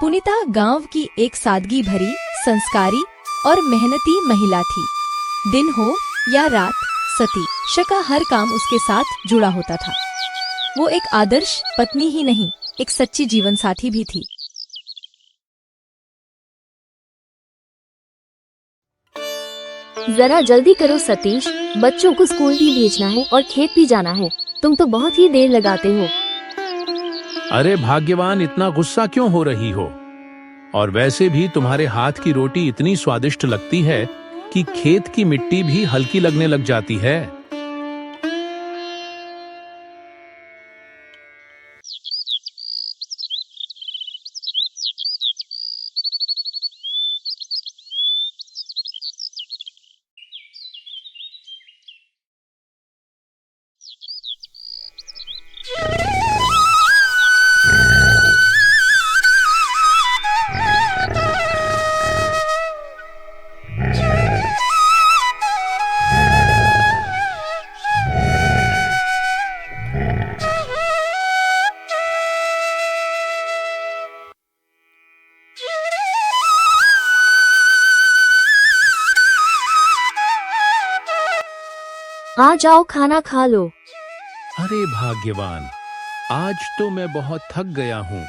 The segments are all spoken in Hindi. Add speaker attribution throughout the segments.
Speaker 1: पुनीता गांव की एक सादगी भरी, संस्कारी और मेहनती महिला थी। दिन हो या रात, सतीश का हर काम उसके साथ जुड़ा होता था। वो एक आदर्श पत्नी ही नहीं, एक सच्ची जीवन साथी भी थी।
Speaker 2: जरा जल्दी करो सतीश, बच्चों को स्कूल भी भेजना है और खेत भी जाना है। तुम तो बहुत ही देर लगाते हो।
Speaker 3: अरे भाग्यवान, इतना गुस्सा क्यों हो रही हो? और वैसे भी तुम्हारे हाथ की रोटी इतनी स्वादिष्ट लगती है कि खेत की मिट्टी भी हल्की लगने लग जाती है।
Speaker 2: आ जाओ, खाना खा लो।
Speaker 3: अरे भाग्यवान, आज तो मैं बहुत थक गया हूँ।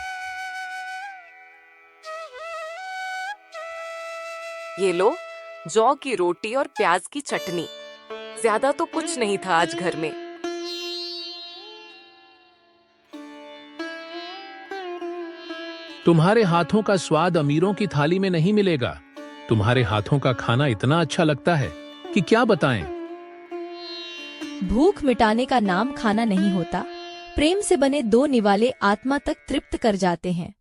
Speaker 4: ये लो, जौ की रोटी और प्याज की चटनी। ज्यादा तो कुछ नहीं था आज घर में।
Speaker 3: तुम्हारे हाथों का स्वाद अमीरों की थाली में नहीं मिलेगा। तुम्हारे हाथों का खाना इतना अच्छा लगता है कि क्या बताएं।
Speaker 1: भूख मिटाने का नाम खाना नहीं होता, प्रेम से बने दो निवाले आत्मा तक तृप्त कर जाते हैं।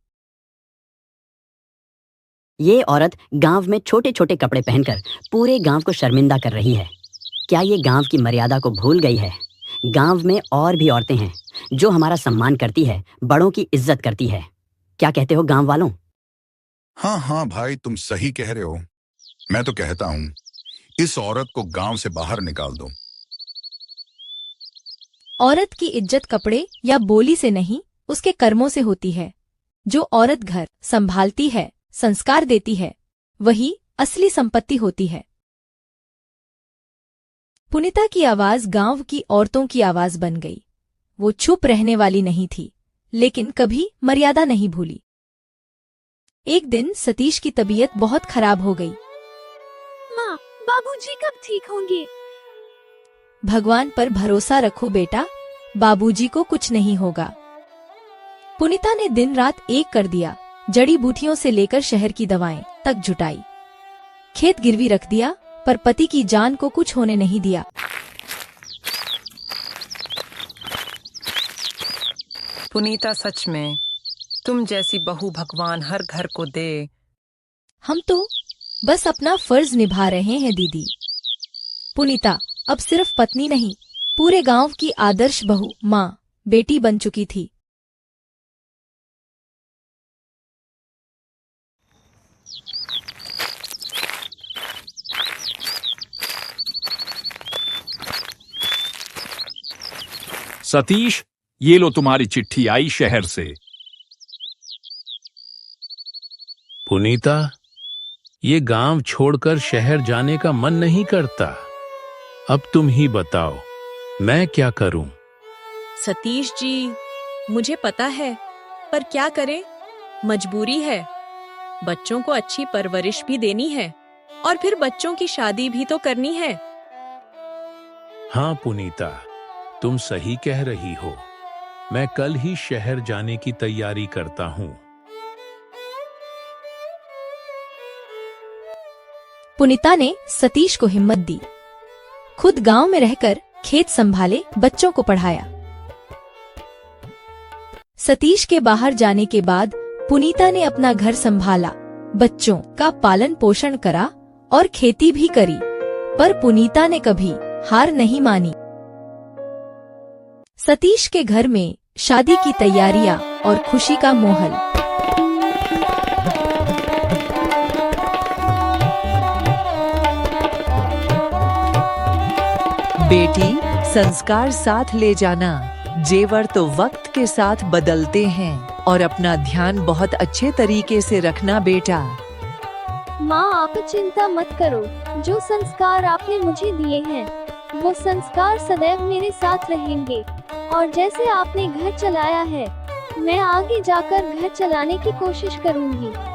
Speaker 5: ये औरत गांव में छोटे छोटे कपड़े पहनकर पूरे गांव को शर्मिंदा कर रही है। क्या ये गांव की मर्यादा को भूल गई है? गांव में और भी औरतें हैं जो हमारा सम्मान करती है, बड़ों की इज्जत करती है। क्या कहते हो गांव वालों?
Speaker 6: हाँ हाँ भाई, तुम सही कह रहे हो। मैं तो कहता हूँ इस औरत को गांव से बाहर निकाल दो।
Speaker 1: औरत की इज्जत कपड़े या बोली से नहीं, उसके कर्मों से होती है। जो औरत घर संभालती है, संस्कार देती है, वही असली संपत्ति होती है। पुनीता की आवाज गांव की औरतों की आवाज बन गई। वो चुप रहने वाली नहीं थी, लेकिन कभी मर्यादा नहीं भूली। एक दिन सतीश की तबीयत बहुत खराब हो गई।
Speaker 2: माँ, बाबूजी कब ठीक होंगे?
Speaker 1: भगवान पर भरोसा रखो बेटा, बाबूजी को कुछ नहीं होगा। पुनीता ने दिन रात एक कर दिया। जड़ी बूटियों से लेकर शहर की दवाएं तक जुटाई। खेत गिरवी रख दिया, पर पति की जान को कुछ होने नहीं दिया।
Speaker 4: पुनीता, सच में तुम जैसी बहू भगवान हर घर को दे।
Speaker 1: हम तो बस अपना फर्ज निभा रहे हैं दीदी। पुनीता अब सिर्फ पत्नी नहीं, पूरे गांव की आदर्श बहू, माँ, बेटी बन चुकी थी।
Speaker 7: सतीश, ये लो तुम्हारी चिट्ठी आई शहर से।
Speaker 3: पुनीता, ये गांव छोड़कर शहर जाने का मन नहीं करता। अब तुम ही बताओ, मैं क्या करूं?
Speaker 8: सतीश जी, मुझे पता है, पर क्या करें, मजबूरी है। बच्चों को अच्छी परवरिश भी देनी है और फिर बच्चों की शादी भी तो करनी है।
Speaker 3: हाँ पुनीता, तुम सही कह रही हो। मैं कल ही शहर जाने की तैयारी करता हूँ।
Speaker 1: पुनीता ने सतीश को हिम्मत दी। खुद गांव में रहकर खेत संभाले, बच्चों को पढ़ाया। सतीश के बाहर जाने के बाद पुनीता ने अपना घर संभाला, बच्चों का पालन पोषण करा और खेती भी करी। पर पुनीता ने कभी हार नहीं मानी। सतीश के घर में शादी की तैयारियां और खुशी का माहौल।
Speaker 9: बेटी, संस्कार साथ ले जाना। जेवर तो वक्त के साथ बदलते हैं। और अपना ध्यान बहुत अच्छे तरीके से रखना बेटा।
Speaker 10: माँ, आप चिंता मत करो। जो संस्कार आपने मुझे दिए हैं वो संस्कार सदैव मेरे साथ रहेंगे। और जैसे आपने घर चलाया है, मैं आगे जाकर घर चलाने की कोशिश करूंगी।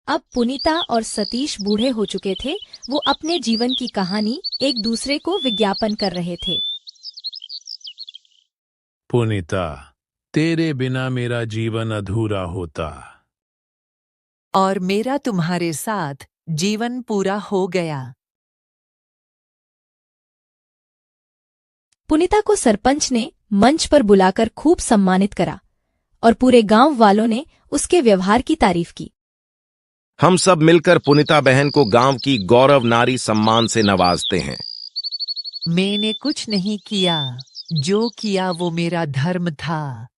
Speaker 1: अब पुनीता और सतीश बूढ़े हो चुके थे। वो अपने जीवन की कहानी एक दूसरे को विज्ञापन कर रहे थे।
Speaker 3: पुनीता, तेरे बिना मेरा जीवन अधूरा होता।
Speaker 9: और मेरा तुम्हारे साथ जीवन पूरा हो गया।
Speaker 1: पुनीता को सरपंच ने मंच पर बुलाकर खूब सम्मानित करा और पूरे गांव वालों ने उसके व्यवहार की तारीफ की।
Speaker 11: हम सब मिलकर पुनीता बहन को गांव की गौरव नारी सम्मान से नवाजते हैं।
Speaker 9: मैंने कुछ नहीं किया, जो किया वो मेरा धर्म था।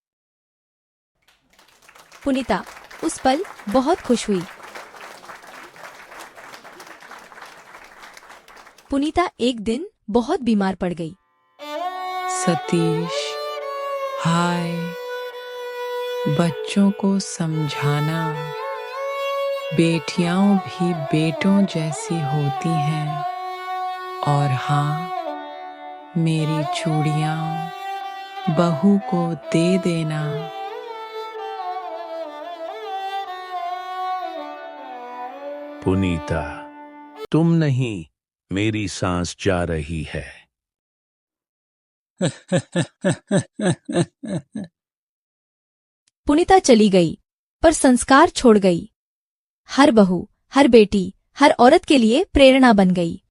Speaker 1: पुनीता उस पल बहुत खुश हुई। पुनीता एक दिन बहुत बीमार पड़ गई।
Speaker 12: सतीश, हाय, बच्चों को समझाना बेटियां भी बेटों जैसी होती हैं। और हाँ, मेरी चूड़ियां बहू को दे देना।
Speaker 3: पुनीता, तुम नहीं, मेरी सांस जा रही है।
Speaker 1: पुनीता चली गई, पर संस्कार छोड़ गई। हर बहू, हर बेटी, हर औरत के लिए प्रेरणा बन गई।